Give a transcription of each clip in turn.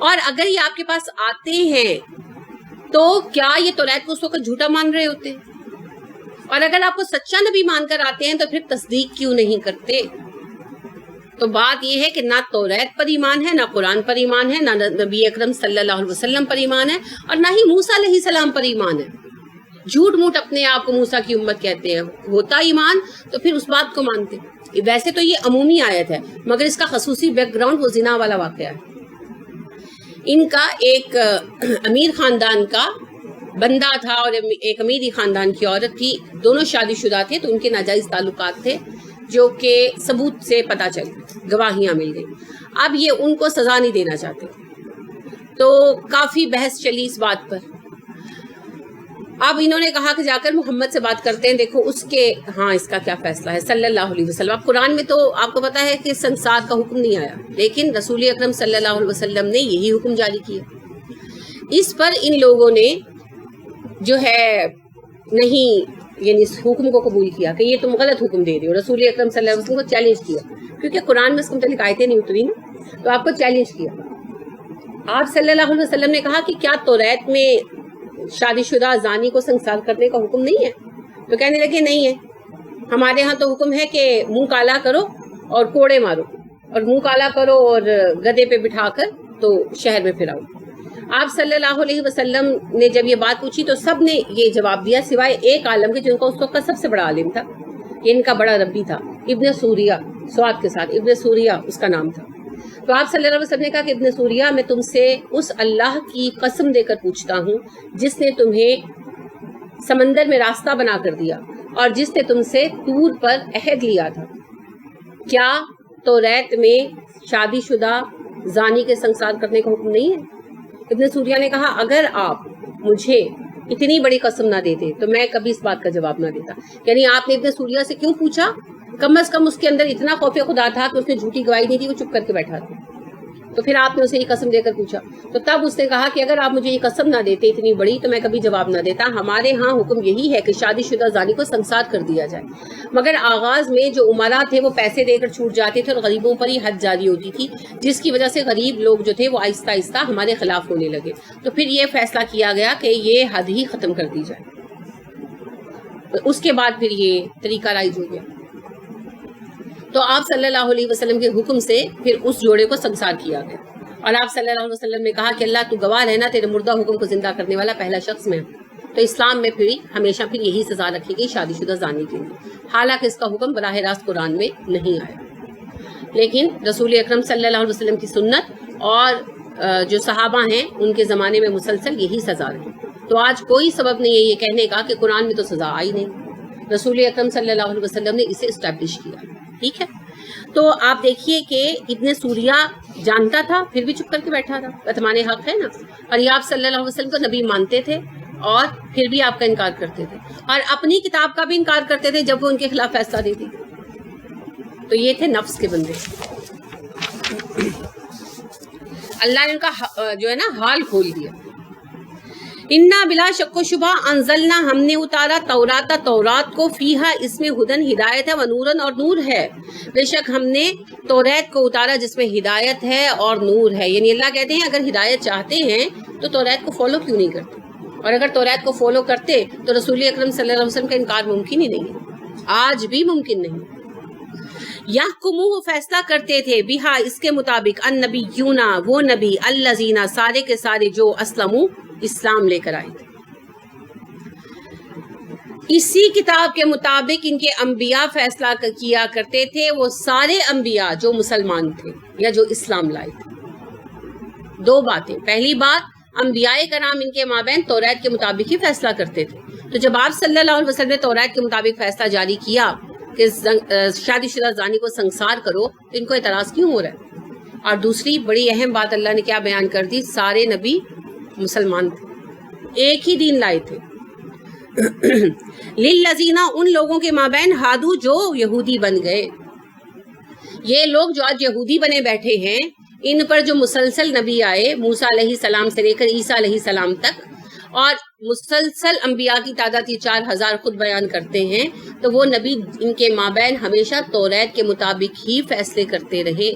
اور اگر یہ آپ کے پاس آتے ہیں تو کیا یہ توریت کو اس وقت جھوٹا مان رہے ہوتے؟ اور اگر آپ کو سچا نبی مان کر آتے ہیں تو پھر تصدیق کیوں نہیں کرتے؟ تو بات یہ ہے کہ نہ توریت پر ایمان ہے، نہ قرآن پر ایمان ہے، نہ نبی اکرم صلی اللہ علیہ وسلم پر ایمان ہے، اور نہ ہی موسیٰ علیہ السلام پر ایمان ہے۔ جھوٹ موٹ اپنے آپ کو موسیٰ کی امت کہتے ہیں، ہوتا ایمان تو پھر اس بات کو مانتے۔ ویسے تو یہ عمومی آیت ہے، مگر اس کا خصوصی بیک گراؤنڈ وہ زنا والا واقعہ ہے۔ ان کا ایک امیر خاندان کا بندہ تھا اور ایک امیری خاندان کی عورت تھی، دونوں شادی شدہ تھے، تو ان کے ناجائز تعلقات تھے جو کہ ثبوت سے پتہ چل گئے، گواہیاں مل گئی۔ اب یہ ان کو سزا نہیں دینا چاہتے، تو کافی بحث چلی اس بات پر۔ اب انہوں نے کہا کہ جا کر محمد سے بات کرتے ہیں، دیکھو اس کے ہاں اس کا کیا فیصلہ ہے صلی اللہ علیہ وسلم۔ اب قرآن میں تو آپ کو پتا ہے کہ سنسار کا حکم نہیں آیا، لیکن رسول اکرم صلی اللہ علیہ وسلم نے یہی حکم جاری کیا۔ اس پر ان لوگوں نے جو ہے نہیں، یعنی اس حکم کو قبول کیا کہ یہ تم غلط حکم دے رہے ہو۔ رسول اکرم صلی اللہ علیہ وسلم کو چیلنج کیا، کیونکہ قرآن میں اس کے متعلق آیتیں نہیں اتری نا، تو آپ کو چیلنج کیا۔ آپ صلی اللہ علیہ وسلم نے کہا کہ کیا توریت میں شادی شدہ زانی کو سنسار کرنے کا حکم نہیں ہے؟ تو کہنے لگے نہیں ہے، ہمارے ہاں تو حکم ہے کہ منہ کالا کرو اور کوڑے مارو، اور منہ کالا کرو اور گدے پہ بٹھا کر تو شہر میں پھراؤ۔ آپ صلی اللہ علیہ وسلم نے جب یہ بات پوچھی تو سب نے یہ جواب دیا سوائے ایک عالم کے، جن کا اس وقت کا سب سے بڑا عالم تھا، یہ ان کا بڑا ربی تھا، ابن سوریہ، سواد کے ساتھ ابن سوریہ اس کا نام تھا۔ تو آپ صلی اللہ علیہ وسلم نے کہا کہ ابن سوریہ، میں تم سے اس اللہ کی قسم دے کر پوچھتا ہوں جس نے تمہیں سمندر میں راستہ بنا کر دیا اور جس نے تم سے طور پر عہد لیا تھا، کیا توریت میں شادی شدہ زانی کے سنسار کرنے کا حکم نہیں ہے؟ ابن سوریہ نے کہا اگر آپ مجھے اتنی بڑی قسم نہ دیتے تو میں کبھی اس بات کا جواب نہ دیتا۔ یعنی آپ نے ابن سوریہ سے کیوں پوچھا؟ کم از کم اس کے اندر اتنا خوف خدا تھا کہ اس نے جھوٹی گواہی نہیں دی، وہ چپ کر کے بیٹھا تھا، تو پھر آپ نے اسے یہ قسم دے کر پوچھا۔ تو تب اس نے کہا کہ اگر آپ مجھے یہ قسم نہ دیتے اتنی بڑی تو میں کبھی جواب نہ دیتا۔ ہمارے ہاں حکم یہی ہے کہ شادی شدہ زانی کو سنسار کر دیا جائے، مگر آغاز میں جو عمرا تھے وہ پیسے دے کر چھوٹ جاتے تھے اور غریبوں پر ہی حد جاری ہوتی تھی، جس کی وجہ سے غریب لوگ جو تھے وہ آہستہ آہستہ ہمارے خلاف ہونے لگے۔ تو پھر یہ فیصلہ کیا گیا کہ یہ حد ہی ختم کر دی جائے۔ اس کے بعد پھر یہ طریقہ رائج ہو گیا۔ تو آپ صلی اللہ علیہ وسلم کے حکم سے پھر اس جوڑے کو سنسار کیا گیا، اور آپ صلی اللہ علیہ وسلم نے کہا کہ اللہ تو گواہ رہنا، تیرے مردہ حکم کو زندہ کرنے والا پہلا شخص میں ہوں۔ تو اسلام میں پھر ہمیشہ پھر یہی سزا رکھی گئی شادی شدہ زانی کے لیے، حالانکہ اس کا حکم براہ راست قرآن میں نہیں آیا، لیکن رسول اکرم صلی اللہ علیہ وسلم کی سنت اور جو صحابہ ہیں ان کے زمانے میں مسلسل یہی سزا رہی۔ تو آج کوئی سبب نہیں ہے یہ کہنے کا کہ قرآن میں تو سزا آئی نہیں، رسول اکرم صلی اللہ علیہ وسلم نے اسے اسٹیبلش کیا۔ ٹھیک ہے، تو آپ دیکھیے کہ ابن سوریہ جانتا تھا پھر بھی چپ کر کے بیٹھا تھا، کتمان حق ہے نا، اور یہ آپ صلی اللہ علیہ وسلم کو نبی مانتے تھے اور پھر بھی آپ کا انکار کرتے تھے، اور اپنی کتاب کا بھی انکار کرتے تھے جب وہ ان کے خلاف فیصلہ دیتی۔ تو یہ تھے نفس کے بندے۔ اللہ نے ان کا جو ہے نا حال کھول دیا۔ انا بلا شک و شبہ انزلنا، ہم نے اتارا تورات کو، فیہا اس میں ہدن ہدایت ہے، و نورن اور نور ہے، بے شک ہم نے توریت کو اتارا جس میں ہدایت ہے اور نور ہے۔ یعنی اللہ کہتے ہیں اگر ہدایت چاہتے ہیں تو توریت کو فالو کیوں نہیں کرتے، اور اگر توریت کو فالو کرتے تو رسول اکرم صلی اللہ علیہ وسلم کا انکار ممکن ہی نہیں ہے، آج بھی ممکن نہیں۔ یحکمو، وہ فیصلہ کرتے تھے، بہا اس کے مطابق، النبیون، وہ نبی، الذین، سارے کے سارے، جو اسلموا، اسلام لے کر آئے تھے۔ اسی کتاب کے مطابق ان کے انبیاء فیصلہ کیا کرتے تھے، وہ سارے انبیاء جو مسلمان تھے یا جو اسلام لائے تھے۔ دو باتیں، پہلی بات انبیاء کرام ان کے مابین توریت کے مطابق ہی فیصلہ کرتے تھے، تو جب آپ صلی اللہ علیہ وسلم نے توریت کے مطابق فیصلہ جاری کیا کہ شادی شدہ زانی کو سنسار کرو تو ان کو اعتراض کیوں ہو رہا ہے؟ اور دوسری بڑی اہم بات اللہ نے کیا بیان کر دی، سارے نبی مسلمان تھے، ایک ہی دین لائے تھے۔ للذین، ان لوگوں کے مابین، ہادو، جو یہودی بن گئے، یہ لوگ جو آج یہودی بنے بیٹھے ہیں، ان پر جو مسلسل نبی آئے موسیٰ علیہ السلام سے لے کر عیسیٰ علیہ السلام تک، اور مسلسل انبیاء کی تعداد 4000 خود بیان کرتے ہیں، تو وہ نبی ان کے مابین ہمیشہ توریت کے مطابق ہی فیصلے کرتے رہے۔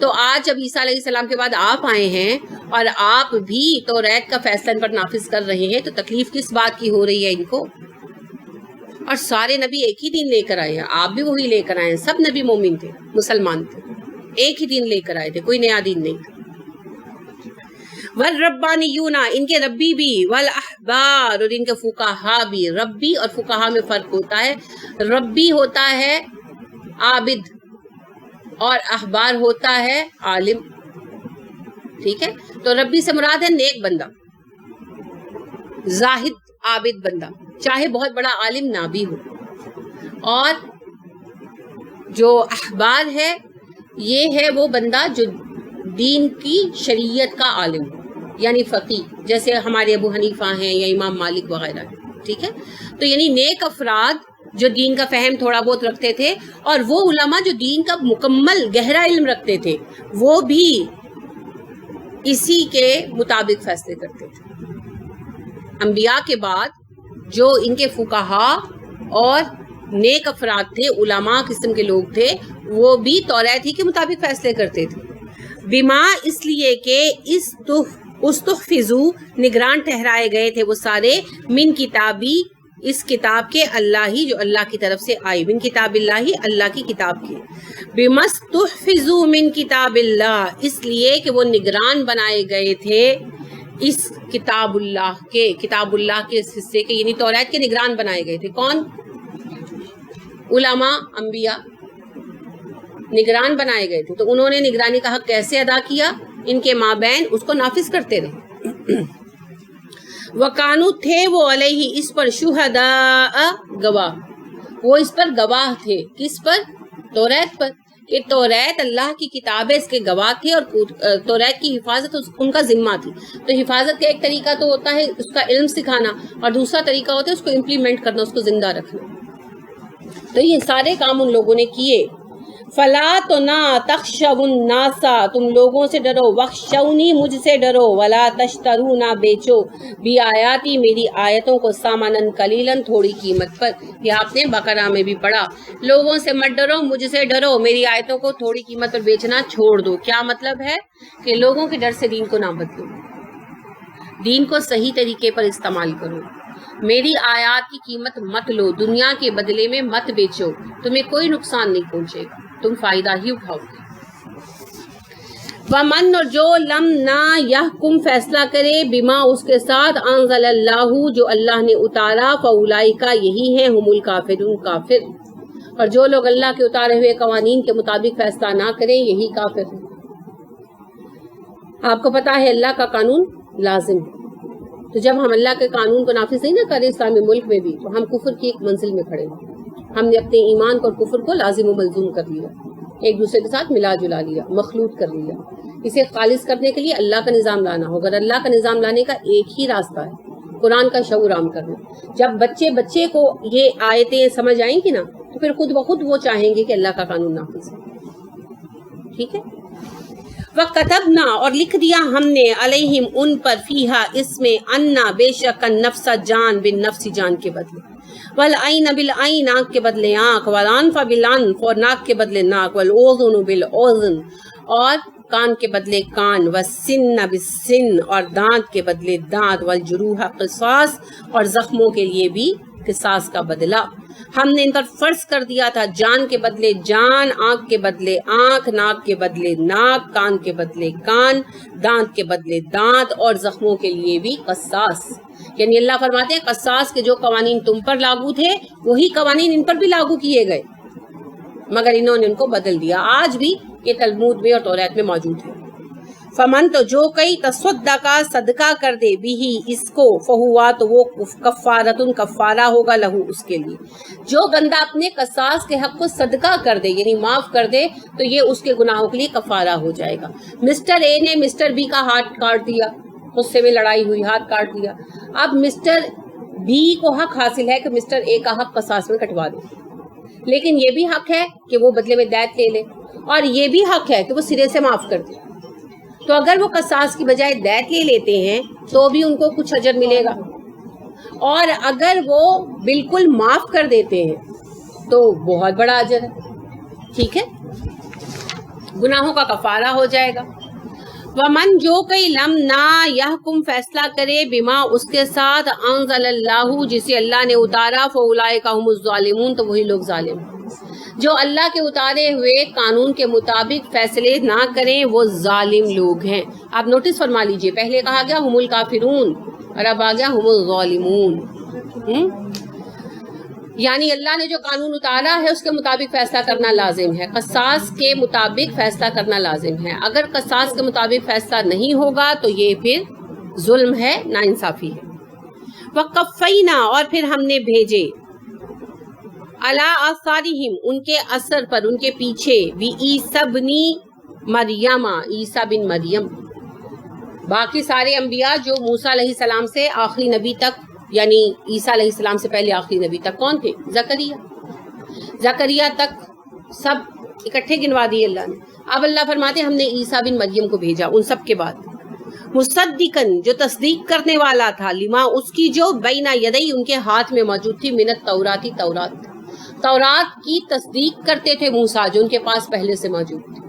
تو آج جب عیسیٰ علیہ السلام کے بعد آپ آئے ہیں اور آپ بھی توریت کا فیصلہ ان پر نافذ کر رہے ہیں، تو تکلیف کس بات کی ہو رہی ہے ان کو؟ اور سارے نبی ایک ہی دین لے کر آئے ہیں، آپ بھی وہی لے کر آئے ہیں، سب نبی مومن تھے، مسلمان تھے، ایک ہی دین لے کر آئے تھے، کوئی نیا دین نہیں تھا۔ والربانیون، ان کے ربی بھی، والاحبار، اور ان کے فقہا بھی۔ ربی اور فقہا میں فرق ہوتا ہے، ربی ہوتا ہے عابد اور احبار ہوتا ہے عالم، ٹھیک ہے؟ تو ربی سے مراد ہے نیک بندہ، زاہد عابد بندہ، چاہے بہت بڑا عالم نہ بھی ہو۔ اور جو احبار ہے یہ ہے وہ بندہ جو دین کی شریعت کا عالم ہو، یعنی فقیہ، جیسے ہمارے ابو حنیفہ ہیں یا امام مالک وغیرہ ہیں، ٹھیک ہے؟ تو یعنی نیک افراد جو دین کا فہم تھوڑا بہت رکھتے تھے، اور وہ علماء جو دین کا مکمل گہرا علم رکھتے تھے، وہ بھی اسی کے مطابق فیصلے کرتے تھے۔ انبیاء کے بعد جو ان کے فقہا اور نیک افراد تھے، علماء قسم کے لوگ تھے، وہ بھی توریت ہی کے مطابق فیصلے کرتے تھے۔ بما، اس لیے کہ استحفظو، نگران ٹھہرائے گئے تھے وہ سارے، من کتابی، اس کتاب کے، اللہ ہی، جو اللہ کی طرف سے آئی، من کتاب اللہ ہی، اللہ کی کتاب کی۔ بما استحفظو من کتاب اللہ، اس لیے کہ وہ نگران بنائے گئے تھے اس کتاب اللہ کے اس حصے کے، یعنی توریت کے نگران بنائے گئے تھے۔ کون؟ علماء، انبیاء نگران بنائے گئے تھے، تو انہوں نے نگرانی کا حق کیسے ادا کیا؟ ان کے مابین اس کو نافذ کرتے رہے۔ وَقَانُوا، تھے وہ علیہ، اس پر، شہداء، گواہ، وہ اس پر گواہ تھے، کس پر؟ توریت پر، کہ توریت اللہ کی کتاب ہے، اس کے گواہ تھے، اور توریت کی حفاظت ان کا ذمہ تھی۔ تو حفاظت کا ایک طریقہ تو ہوتا ہے اس کا علم سکھانا، اور دوسرا طریقہ ہوتا ہے اس کو امپلیمنٹ کرنا، اس کو زندہ رکھنا۔ تو یہ سارے کام ان لوگوں نے کیے۔ فلا، تو نہ، تخشوا الناس، تم لوگوں سے ڈرو، وخشونی، مجھ سے ڈرو، ولا تشترو، نہ بیچو، بی آیاتی، میری آیتوں کو، سامنن قلیلاً، تھوڑی قیمت پر۔ یہ آپ نے بقرہ میں بھی پڑھا، لوگوں سے مت ڈرو، مجھ سے ڈرو، میری آیتوں کو تھوڑی قیمت پر بیچنا چھوڑ دو۔ کیا مطلب ہے؟ کہ لوگوں کے ڈر سے دین کو نہ بدلو، دین کو صحیح طریقے پر استعمال کرو، میری آیات کی قیمت مت لو، دنیا کے بدلے میں مت بیچو، تمہیں کوئی نقصان نہیں پہنچے گا، تم فائدہ ہی اٹھاؤ گے۔ ومن، اور جو، لم، نہ، یحکم، فیصلہ کرے، بما، اس کے ساتھ، انزل اللہ، جو اللہ نے اتارا، فاولئک، یہی ہیں، ہم الکافرون، کافر۔ اور جو لوگ اللہ کے اتارے ہوئے قوانین کے مطابق فیصلہ نہ کریں، یہی کافر ہیں۔ آپ کو پتا ہے اللہ کا قانون لازم ہے، تو جب ہم اللہ کے قانون کو نافذ نہیں نہ کریں اسلامی ملک میں بھی، تو ہم کفر کی ایک منزل میں کھڑے ہیں۔ ہم نے اپنے ایمان کو اور کفر کو لازم و ملزوم کر لیا، ایک دوسرے کے ساتھ ملا جلا لیا، مخلوط کر لیا۔ اسے خالص کرنے کے لیے اللہ کا نظام لانا ہوگا، اللہ کا نظام لانے کا ایک ہی راستہ ہے، قرآن کا شعور عام کرنا۔ جب بچے کو یہ آیتیں سمجھ آئیں گی نا، تو پھر خود بخود وہ چاہیں گے کہ اللہ کا قانون نافذ ہے، ٹھیک ہے؟ وَكَتَبْنَا، اور لکھ دیا ہم نے، علیہم، ان پر، فیہا، اس میں، انا، بے شک، النفس، جان، بالنفس، جان کے بدلے، والعین، بالعین، آنکھ کے بدلے آنکھ، والانف، بالانف، اور ناک کے بدلے ناک، والاذن، بالاذن، اور کان کے بدلے کان، والسن، بالسن، اور دانت کے بدلے دانت، والجروح قصاص، اور زخموں کے لیے بھی قصاص کا بدلہ۔ ہم نے ان پر فرض کر دیا تھا، جان کے بدلے جان، آنکھ کے بدلے آنکھ، ناک کے بدلے ناک، کان کے بدلے کان، دانت کے بدلے دانت، اور زخموں کے لیے بھی قصاص۔ یعنی اللہ فرماتے ہیں قصاص کے جو قوانین تم پر لاگو تھے، وہی قوانین ان پر بھی لاگو کیے گئے، مگر انہوں نے ان کو بدل دیا۔ آج بھی یہ تلمود میں اور توریت میں موجود ہے۔ فمن، تو جو کئی، تصدقہ، صدقہ کر دے، بھی، اس کو، فہوا، تو وہ کفارتن، کفارہ ہوگا، لہو، اس کے لیے۔ جو بندہ اپنے قصاص کے حق کو صدقہ کر دے، یعنی معاف کر دے، تو یہ اس کے گناہوں کے لیے کفارہ ہو جائے گا۔ مسٹر اے نے مسٹر بی کا ہاتھ کاٹ دیا، غصے میں لڑائی ہوئی، ہاتھ کاٹ دیا، اب مسٹر بی کو حق حاصل ہے کہ مسٹر اے کا حق قصاص میں کٹوا دے، لیکن یہ بھی حق ہے کہ وہ بدلے میں دیت لے لے، اور یہ بھی حق ہے کہ وہ سرے سے معاف کر دے۔ تو اگر وہ قصاص کی بجائے دیت لے لیتے ہیں تو بھی ان کو کچھ اجر ملے گا، اور اگر وہ بالکل معاف کر دیتے ہیں تو بہت بڑا اجر ہے، ٹھیک ہے؟ گناہوں کا کفارہ ہو جائے گا. ومن جو کوئی لم نہ یحکم فیصلہ کرے بما اس کے ساتھ انزل اللہ جسے اللہ نے اتارا فاولئک هم الظالمون تو وہی لوگ ظالم ہیں. جو اللہ کے اتارے ہوئے قانون کے مطابق فیصلے نہ کریں وہ ظالم لوگ ہیں. آپ نوٹس فرما لیجئے پہلے کہا گیا هم الکافرون اور اب آ گیا هم الظالمون. یعنی اللہ نے جو قانون اتارا ہے اس کے مطابق فیصلہ کرنا لازم ہے، قصاص کے مطابق فیصلہ کرنا لازم ہے. اگر قصاص کے مطابق فیصلہ نہیں ہوگا تو یہ پھر ظلم ہے، ناانصافی ہے. وقفینا اور پھر ہم نے بھیجے علی آثارہم ان کے اثر پر، ان کے پیچھے، بھی عیسیٰ بن مریم، عیسیٰ بن مریم. باقی سارے انبیاء جو موسیٰ علیہ السلام سے آخری نبی تک، یعنی عیسیٰ علیہ السلام سے پہلے آخری نبی تک کون تھے؟ زکریا تک سب اکٹھے گنوا دیے اللہ نے. اب اللہ فرماتے ہم نے عیسیٰ بن مریم کو بھیجا ان سب کے بعد. مصدقن جو تصدیق کرنے والا تھا، لما اس کی جو بین یدی ان کے ہاتھ میں موجود تھی، من التوراتی تورات کی تصدیق کرتے تھے موسیٰ جو ان کے پاس پہلے سے موجود تھی.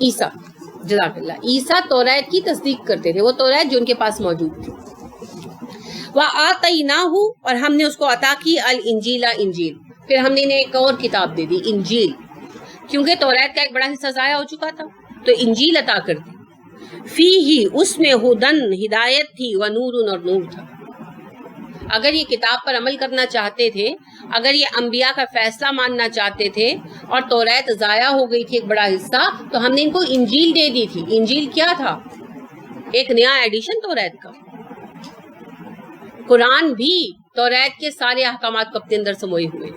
عیسیٰ، جزاک اللہ، عیسیٰ تورات کی تصدیق کرتے تھے، وہ تورات جو ان کے پاس موجود تھی. وَآتَيْنَاهُ اور ہم نے اس کو عطا کی الانجیل، انجیل. پھر ہم نے انہیں ایک اور کتاب دے دی، انجیل، کیونکہ تورات کا ایک بڑا حصہ ضائع ہو چکا تھا تو انجیل عطا کر دی. فیہ اس میں ہدن ہدایت تھی، ونور اور نور تھا. اگر یہ کتاب پر عمل کرنا چاہتے تھے، اگر یہ انبیاء کا فیصلہ ماننا چاہتے تھے اور تورات ضائع ہو گئی تھی ایک بڑا حصہ، تو ہم نے ان کو انجیل دے دی تھی. انجیل کیا تھا؟ ایک نیا ایڈیشن تورات کا. قرآن بھی تورات کے سارے احکامات کو اپنے اندر سموئے ہوئے.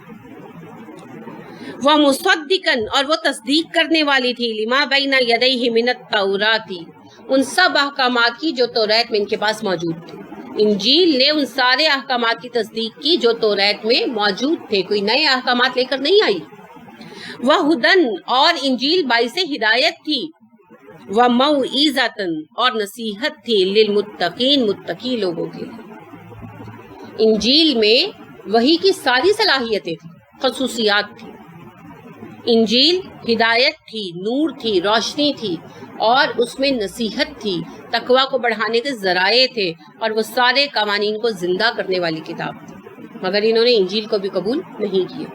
وہ مصدقن اور وہ تصدیق کرنے والی تھی، لما بین یدیہ من التوراتی ان سب احکامات کی جو تورات میں ان کے پاس موجود تھے. انجیل نے ان سارے احکامات کی تصدیق کی جو تورات میں موجود تھے، کوئی نئے احکامات لے کر نہیں آئی. وہ ہدن اور انجیل باعث ہدایت تھی، وہ موعظۃ اور نصیحت تھی، للمتقین متقی لوگوں کے لیے. انجیل میں وحی کی ساری صلاحیتیں تھیں، خصوصیات تھی. انجیل ہدایت تھی، نور تھی، روشنی تھی، اور اس میں نصیحت تھی، تقویٰ کو بڑھانے کے ذرائع تھے، اور وہ سارے قوانین کو زندہ کرنے والی کتاب تھی. مگر انہوں نے انجیل کو بھی قبول نہیں کیا.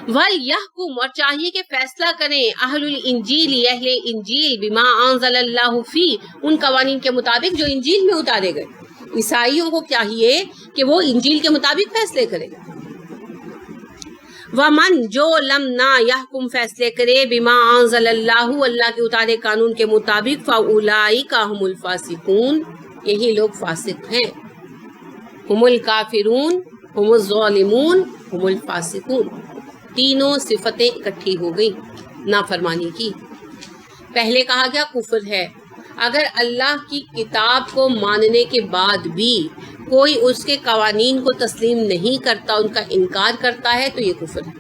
وَلْيَحْكُمْ اور چاہیے کہ فیصلہ کریں اہل الانجیل، اہل انجیل، بما انزل اللہ فی ان قوانین کے مطابق جو انجیل میں اتارے گئے. عیسائیوں کو چاہیے کہ وہ انجیل کے مطابق فیصلے کریں. ومن جو لم نہ یحکم فیصلے کرے بما انزل اللہ اللہ کے اتارے قانون کے مطابق، فاولئک هم الفاسقون یہی لوگ فاسق ہیں. هم الکافرون، هم الظالمون، هم الفاسقون. تینوں صفتیں اکٹھی ہو گئی نافرمانی کی. پہلے کہا گیا کفر ہے. اگر اللہ کی کتاب کو ماننے کے بعد بھی کوئی اس کے قوانین کو تسلیم نہیں کرتا، ان کا انکار کرتا ہے تو یہ کفر ہے.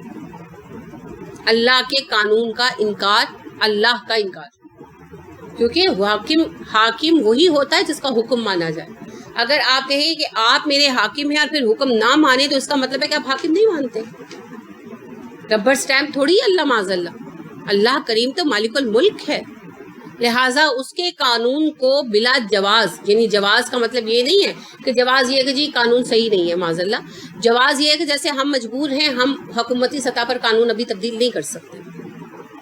اللہ کے قانون کا انکار، اللہ کا انکار، کیونکہ حاکم وہی ہوتا ہے جس کا حکم مانا جائے. اگر آپ کہیں کہ آپ میرے حاکم ہیں اور پھر حکم نہ مانے تو اس کا مطلب ہے کہ آپ حاکم نہیں مانتے. ربر سٹیمپ تھوڑی اللہ معاذ اللہ. اللہ کریم تو مالک الملک ہے، لہٰذا اس کے قانون کو بلا جواز، یعنی جواز کا مطلب یہ نہیں ہے کہ جواز یہ ہے کہ جی قانون صحیح نہیں ہے، معاذ اللہ. جواز یہ ہے کہ جیسے ہم مجبور ہیں، ہم حکومتی سطح پر قانون ابھی تبدیل نہیں کر سکتے،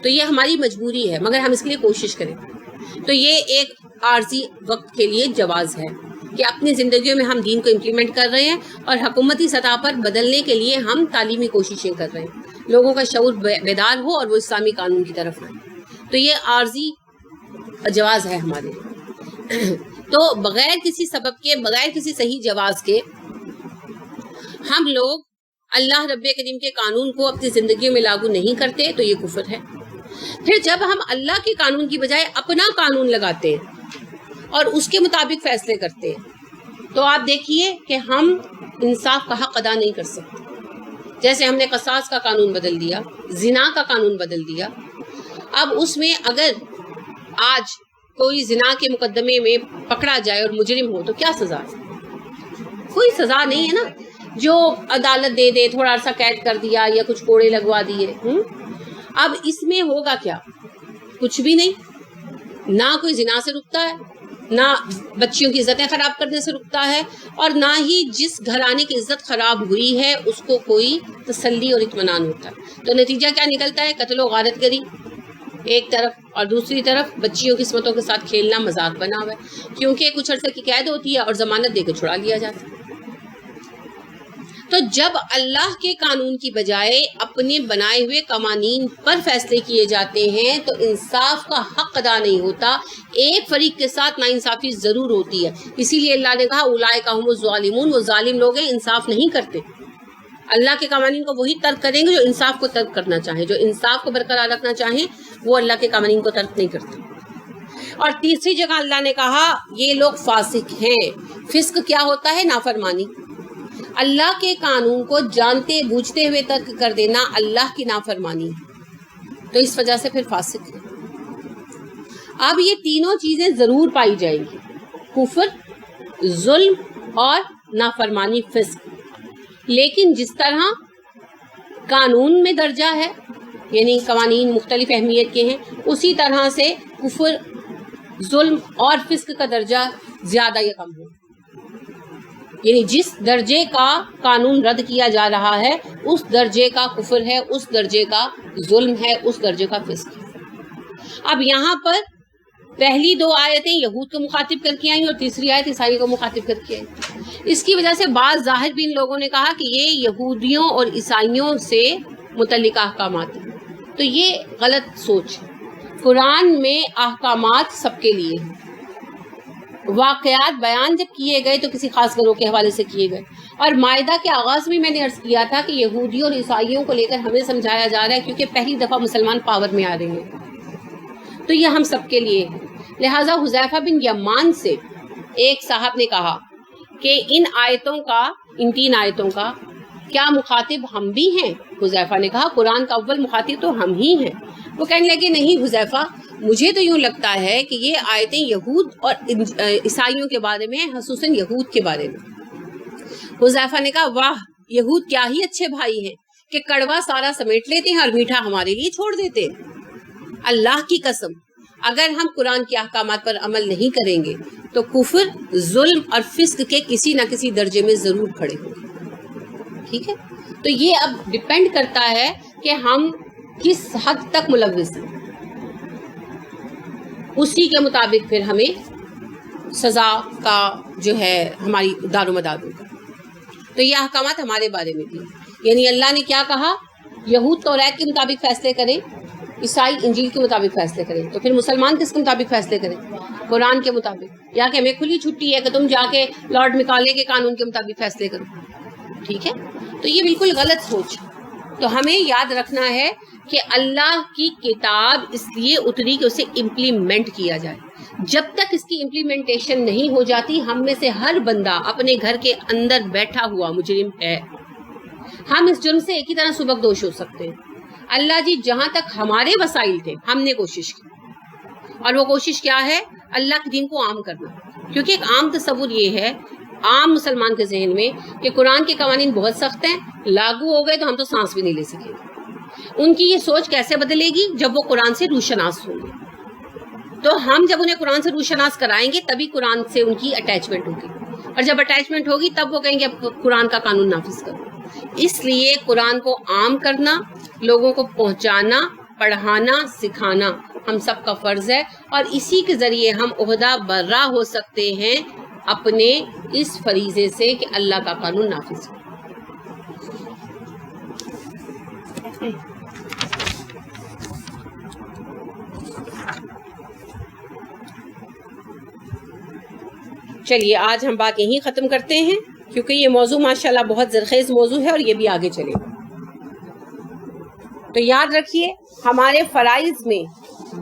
تو یہ ہماری مجبوری ہے، مگر ہم اس کے لیے کوشش کریں. تو یہ ایک عارضی وقت کے لیے جواز ہے کہ اپنی زندگیوں میں ہم دین کو امپلیمنٹ کر رہے ہیں اور حکومتی سطح پر بدلنے کے لیے ہم تعلیمی کوششیں کر رہے ہیں، لوگوں کا شعور بیدار ہو اور وہ اسلامی قانون کی طرف آئیں. تو یہ عارضی جواز ہے ہمارے. تو بغیر کسی سبب کے، بغیر کسی صحیح جواز کے ہم لوگ اللہ رب کریم کے قانون کو اپنی زندگیوں میں لاگو نہیں کرتے تو یہ کفر ہے. پھر جب ہم اللہ کے قانون کی بجائے اپنا قانون لگاتے ہیں اور اس کے مطابق فیصلے کرتے ہیں تو آپ دیکھیے کہ ہم انصاف کا حق ادا نہیں کر سکتے. جیسے ہم نے قصاص کا قانون بدل دیا، زنا کا قانون بدل دیا. اب اس میں اگر آج کوئی زنا کے مقدمے میں پکڑا جائے اور مجرم ہو تو کیا سزا ہے؟ کوئی سزا نہیں ہے نا. جو عدالت دے دے، تھوڑا عرصہ قید کر دیا یا کچھ کوڑے لگوا دیے. اب اس میں ہوگا کیا؟ کچھ بھی نہیں. نہ کوئی زنا سے رکتا ہے، نہ بچیوں کی عزتیں خراب کرنے سے رکتا ہے، اور نہ ہی جس گھرانے کی عزت خراب ہوئی ہے اس کو کوئی تسلی اور اطمینان ہوتا ہے. تو نتیجہ کیا نکلتا ہے؟ قتل و غارت گری ایک طرف، اور دوسری طرف بچیوں کی عصمتوں کے ساتھ کھیلنا مذاق بنا ہوا ہے، کیونکہ کچھ عرصے کی قید ہوتی ہے اور ضمانت دے کے چھڑا لیا جاتا ہے. تو جب اللہ کے قانون کی بجائے اپنے بنائے ہوئے قوانین پر فیصلے کیے جاتے ہیں تو انصاف کا حق ادا نہیں ہوتا، ایک فریق کے ساتھ ناانصافی ضرور ہوتی ہے. اسی لیے اللہ نے کہا اولئک هم الظالمون، وہ ظالم لوگ ہیں، انصاف نہیں کرتے. اللہ کے قوانین کو وہی ترک کریں گے جو انصاف کو ترک کرنا چاہیں، جو انصاف کو برقرار رکھنا چاہیں وہ اللہ کے قوانین کو ترک نہیں کرتے. اور تیسری جگہ اللہ نے کہا یہ لوگ فاسق ہیں. فسق کیا ہوتا ہے؟ نافرمانی. اللہ کے قانون کو جانتے بوجھتے ہوئے ترک کر دینا اللہ کی نافرمانی، تو اس وجہ سے پھر فاسق ہے. اب یہ تینوں چیزیں ضرور پائی جائیں گی، کفر، ظلم اور نافرمانی، فسق. لیکن جس طرح قانون میں درجہ ہے، یعنی قوانین مختلف اہمیت کے ہیں، اسی طرح سے کفر، ظلم اور فسق کا درجہ زیادہ یا کم ہے. یعنی جس درجے کا قانون رد کیا جا رہا ہے اس درجے کا کفر ہے، اس درجے کا ظلم ہے، اس درجے کا فسق ہے. اب یہاں پر پہلی دو آیتیں یہود کو مخاطب کر کے آئیں اور تیسری آیت عیسائی کو مخاطب کر کے آئیں. اس کی وجہ سے بعض ظاہر بین لوگوں نے کہا کہ یہ یہودیوں اور عیسائیوں سے متعلقہ احکامات ہیں. تو یہ غلط سوچ ہے. قرآن میں احکامات سب کے لیے ہیں. واقعات بیان جب کیے گئے تو کسی خاص گروہ کے حوالے سے کیے گئے. اور مائدہ کے آغاز میں نے عرض کیا تھا کہ یہودیوں اور عیسائیوں کو لے کر ہمیں سمجھایا جا رہا ہے کیونکہ پہلی دفعہ مسلمان پاور میں آ رہے ہیں، تو یہ ہم سب کے لیے ہے. لہٰذا حذیفہ بن یمان سے ایک صاحب نے کہا کہ ان آیتوں کا، ان تین آیتوں کا کیا مخاطب ہم بھی ہیں؟ حذیفہ نے کہا قرآن کا اول مخاطب تو ہم ہی ہیں. وہ کہنے لگے نہیں حذیفہ، مجھے تو یوں لگتا ہے کہ یہ آیتیں یہود اور عیسائیوں کے بارے میں، خصوصاً یہود کے بارے میں. حذیفہ نے کہا واہ، یہود کیا ہی اچھے بھائی ہیں کہ کڑوا سارا سمیٹ لیتے ہیں اور میٹھا ہمارے لیے چھوڑ دیتے ہیں. اللہ کی قسم اگر ہم قرآن کے احکامات پر عمل نہیں کریں گے تو کفر، ظلم اور فسق کے کسی نہ کسی درجے میں ضرور کھڑے ہوں گے. ٹھیک ہے، تو یہ اب ڈپینڈ کرتا ہے کہ ہم کس حد تک ملوث ہیں، اسی کے مطابق پھر ہمیں سزا کا جو ہے ہماری دار و مدار ہوگا. تو یہ احکامات ہمارے بارے میں بھی، یعنی اللہ نے کیا کہا؟ یہود توریت کے مطابق فیصلے کریں، عیسائی انجیل کے مطابق فیصلے کریں. تو پھر مسلمان کس کے مطابق فیصلے کریں؟ قرآن کے مطابق. یا کہ ہمیں کھلی چھٹی ہے کہ تم جا کے لارڈ مکالے کے قانون کے مطابق فیصلے کرو. ٹھیک ہے، تو یہ بالکل غلط سوچ ہے. تو ہمیں یاد رکھنا ہے کہ اللہ کی کتاب اس لیے اتری کہ اسے امپلیمنٹ کیا جائے. جب تک اس کی امپلیمنٹیشن نہیں ہو جاتی ہم میں سے ہر بندہ اپنے گھر کے اندر بیٹھا ہوا مجرم ہے. ہم اس جرم سے ایک ہی طرح سبکدوش ہو سکتے ہیں. اللہ جی جہاں تک ہمارے وسائل تھے ہم نے کوشش کی، اور وہ کوشش کیا ہے؟ اللہ کے دین کو عام کرنا. کیونکہ ایک عام تصور یہ ہے عام مسلمان کے ذہن میں کہ قرآن کے قوانین بہت سخت ہیں، لاگو ہو گئے تو ہم تو سانس بھی نہیں لے سکیں گے. ان کی یہ سوچ کیسے بدلے گی؟ جب وہ قرآن سے روشناس ہوں گے. تو ہم جب انہیں قرآن سے روشناس کرائیں گے تبھی قرآن سے ان کی اٹیچمنٹ ہوگی، اور جب اٹیچمنٹ ہوگی تب وہ کہیں گے اب قرآن کا قانون نافذ کرو. اس لیے قرآن کو عام کرنا، لوگوں کو پہنچانا، پڑھانا، سکھانا ہم سب کا فرض ہے، اور اسی کے ذریعے ہم عہدہ برا ہو سکتے ہیں اپنے اس فریضے سے کہ اللہ کا قانون نافذ ہو. چلیے آج ہم بات یہیں ختم کرتے ہیں کیونکہ یہ موضوع ماشاءاللہ بہت زرخیز موضوع ہے اور یہ بھی آگے چلے گا. تو یاد رکھیے ہمارے فرائض میں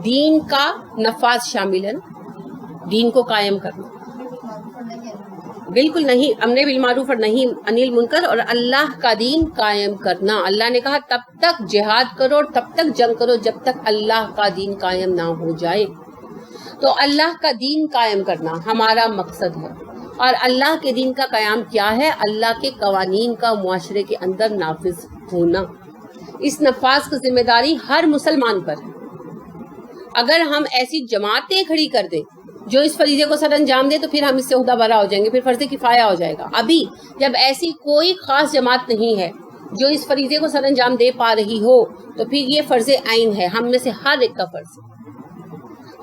دین کا نفاذ شامل ہے، دین کو قائم کرنا. بالکل نہیں، امر بالمعروف اور نہیں عن المنکر، اور اللہ کا دین قائم کرنا. اللہ نے کہا تب تک جہاد کرو اور تب تک جنگ کرو جب تک اللہ کا دین قائم نہ ہو جائے. تو اللہ کا دین قائم کرنا ہمارا مقصد ہے. اور اللہ کے دین کا قیام کیا ہے؟ اللہ کے قوانین کا معاشرے کے اندر نافذ ہونا. اس نفاذ کی ذمہ داری ہر مسلمان پر ہے۔ اگر ہم ایسی جماعتیں کھڑی کر دیں جو اس فریضے کو سر انجام دے تو پھر ہم اس سے عہدہ برا ہو جائیں گے، پھر فرض کفایہ ہو جائے گا۔ ابھی جب ایسی کوئی خاص جماعت نہیں ہے جو اس فریضے کو سر انجام دے پا رہی ہو تو پھر یہ فرض عین ہے، ہم میں سے ہر ایک کا فرض ہے۔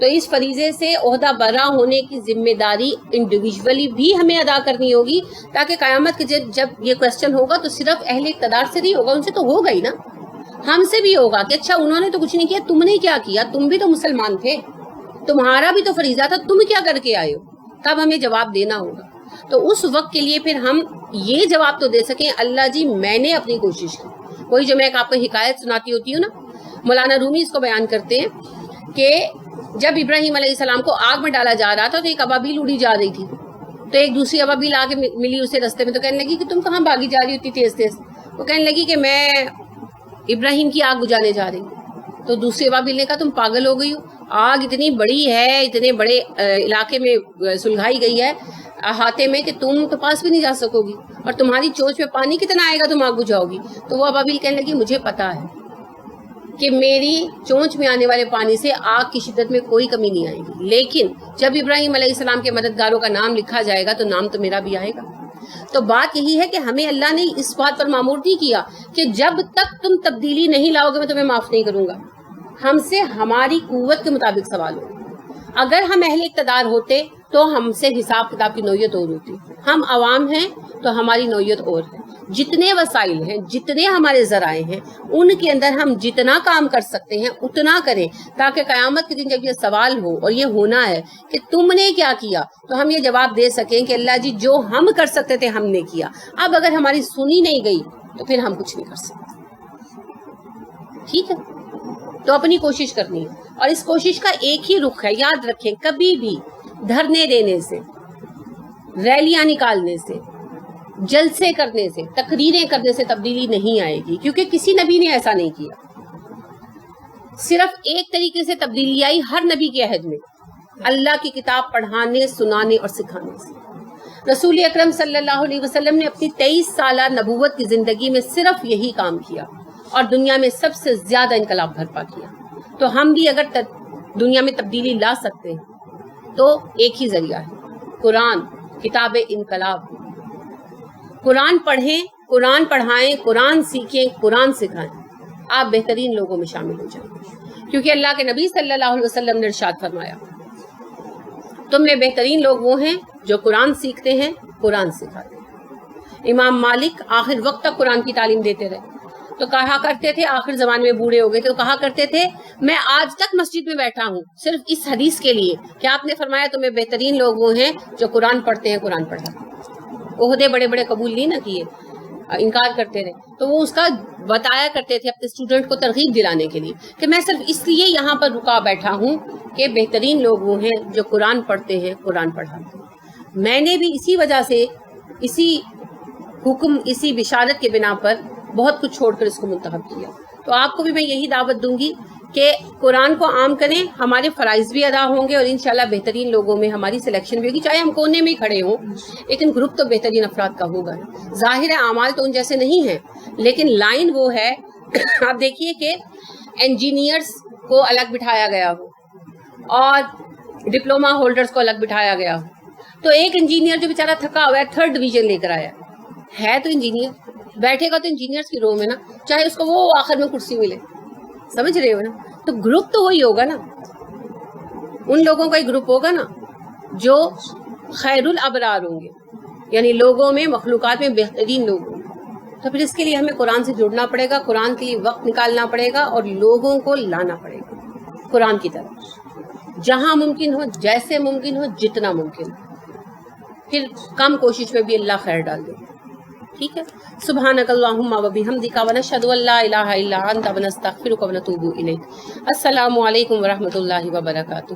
تو اس فریضے سے عہدہ برا ہونے کی ذمہ داری انڈیویجولی بھی ہمیں ادا کرنی ہوگی، تاکہ قیامت کے جب یہ کوشچن ہوگا تو صرف اہل اقتدار سے نہیں ہوگا، ان سے تو ہوگا ہی نا، ہم سے بھی ہوگا کہ اچھا انہوں نے تو کچھ نہیں کیا، تم نے کیا کیا؟ تم بھی تو مسلمان تھے، تمہارا بھی تو فریضہ تھا، تم کیا کر کے آئے ہو؟ تب ہمیں جواب دینا ہوگا۔ تو اس وقت کے لیے پھر ہم یہ جواب تو دے سکیں، اللہ جی میں نے اپنی کوشش کی۔ وہی جو میں آپ کو حکایت سناتی ہوتی ہوں نا، مولانا رومی اس کو بیان کرتے ہیں کہ جب ابراہیم علیہ السلام کو آگ میں ڈالا جا رہا تھا تو ایک ابابیل اڑی جا رہی تھی، تو ایک دوسری ابابیل آ کے ملی اسے رستے میں، تو کہنے لگی کہ تم کہاں بھاگی جا رہی ہوتی تیز تیز؟ وہ کہنے لگی کہ میں ابراہیم کی آگ بجھانے جا رہی ہوں۔ تو دوسری ابابیل نے کہا تم پاگل ہو گئی ہو، آگ اتنی بڑی ہے، اتنے بڑے علاقے میں سلگائی گئی ہے احاطے میں کہ تم تو پاس بھی نہیں جا سکو گی، اور تمہاری چونچ میں پانی کتنا آئے گا تم آگ بجھاؤ گی؟ تو وہ ابابیل کہنے لگی مجھے پتا ہے کہ میری چونچ میں آنے والے پانی سے آگ کی شدت میں کوئی کمی نہیں آئے گی، لیکن جب ابراہیم علیہ السلام کے مددگاروں کا نام لکھا جائے گا تو نام تو میرا بھی آئے گا۔ تو بات یہی ہے کہ ہمیں اللہ نے اس بات پر مامور نہیں کیا کہ جب تک تم تبدیلی نہیں لاؤ گے میں تمہیں معاف نہیں کروں گا۔ ہم سے ہماری قوت کے مطابق سوال ہو۔ اگر ہم اہل اقتدار ہوتے تو ہم سے حساب کتاب کی نوعیت اور ہوتی، ہم عوام ہیں تو ہماری نوعیت اور ہے۔ جتنے وسائل ہیں، جتنے ہمارے ذرائع ہیں، ان کے اندر ہم جتنا کام کر سکتے ہیں اتنا کریں، تاکہ قیامت کے دن جب یہ سوال ہو اور یہ ہونا ہے کہ تم نے کیا کیا، تو ہم یہ جواب دے سکیں کہ اللہ جی جو ہم کر سکتے تھے ہم نے کیا۔ اب اگر ہماری سنی نہیں گئی تو پھر ہم کچھ نہیں کر سکتے، ٹھیک ہے؟ تو اپنی کوشش کرنی ہے، اور اس کوشش کا ایک ہی رخ ہے، یاد رکھیں کبھی بھی دھرنے دینے سے، ریلیاں نکالنے سے، جلسے کرنے سے، تقریریں کرنے سے تبدیلی نہیں آئے گی، کیونکہ کسی نبی نے ایسا نہیں کیا۔ صرف ایک طریقے سے تبدیلی آئی ہر نبی کے عہد میں، اللہ کی کتاب پڑھانے، سنانے اور سکھانے سے۔ رسول اکرم صلی اللہ علیہ وسلم نے اپنی 23 سالہ نبوت کی زندگی میں صرف یہی کام کیا اور دنیا میں سب سے زیادہ انقلاب برپا کیا۔ تو ہم بھی اگر دنیا میں تبدیلی لا سکتے ہیں تو ایک ہی ذریعہ ہے، قرآن، کتاب انقلاب۔ قرآن پڑھیں، قرآن پڑھائیں، قرآن سیکھیں، قرآن سکھائیں، آپ بہترین لوگوں میں شامل ہو جائیں، کیونکہ اللہ کے نبی صلی اللہ علیہ وسلم نے ارشاد فرمایا تم میں بہترین لوگ وہ ہیں جو قرآن سیکھتے ہیں، قرآن سکھاتے ہیں۔ امام مالک آخر وقت تک قرآن کی تعلیم دیتے رہے، تو کہا کرتے تھے، آخر زمانے میں بوڑھے ہو گئے تھے تو کہا کرتے تھے میں آج تک مسجد میں بیٹھا ہوں صرف اس حدیث کے لیے کہ آپ نے فرمایا تمہیں بہترین لوگ وہ ہیں جو قرآن پڑھتے ہیں، قرآن پڑھاتے ہیں۔ عہدے بڑے بڑے قبول نہیں نہ کیے، انکار کرتے رہے، تو وہ اس کا بتایا کرتے تھے اپنے اسٹوڈنٹ کو ترغیب دلانے کے لیے کہ میں صرف اس لیے یہاں پر رکا بیٹھا ہوں کہ بہترین لوگ وہ ہیں جو قرآن پڑھتے ہیں، قرآن پڑھاتے ہیں۔ میں نے بھی اسی وجہ سے، اسی حکم، اسی بشارت کے بنا پر بہت کچھ چھوڑ کر اس کو منتخب کیا۔ تو آپ کو بھی میں یہی دعوت دوں گی کہ قرآن کو عام کریں، ہمارے فرائض بھی ادا ہوں گے اور انشاءاللہ بہترین لوگوں میں ہماری سلیکشن بھی ہوگی، چاہے ہم کونے میں کھڑے ہوں، لیکن گروپ تو بہترین افراد کا ہوگا۔ ظاہر ہے اعمال تو ان جیسے نہیں ہیں، لیکن لائن وہ ہے آپ دیکھیے کہ انجینئرز کو الگ بٹھایا گیا ہو اور ڈپلوما ہولڈرز کو الگ بٹھایا گیا ہو، تو ایک انجینئر جو بیچارہ تھکا ہوا ہے 3rd ڈویژن لے کر آیا ہے تو انجینئر بیٹھے گا تو انجینئرز کی رو میں نا، چاہے اس کو وہ آخر میں کرسی ملے، سمجھ رہے ہو نا؟ تو گروپ تو وہی ہوگا نا، ان لوگوں کا ہی گروپ ہوگا نا جو خیر الابرار ہوں گے، یعنی لوگوں میں، مخلوقات میں بہترین لوگ ہوں گے۔ تو پھر اس کے لیے ہمیں قرآن سے جڑنا پڑے گا، قرآن کے لیے وقت نکالنا پڑے گا اور لوگوں کو لانا پڑے گا قرآن کی طرف، جہاں ممکن ہو، جیسے ممکن ہو، جتنا ممکن ہو، پھر کم کوشش میں بھی اللہ خیر ڈال دے، ٹھیک ہے؟ سبحانک اللہم و بحمدک ونشہد ان لا الہ الا انت ونستغفرک ونتوب الیک۔ السلام علیکم ورحمۃ اللہ وبرکاتہ۔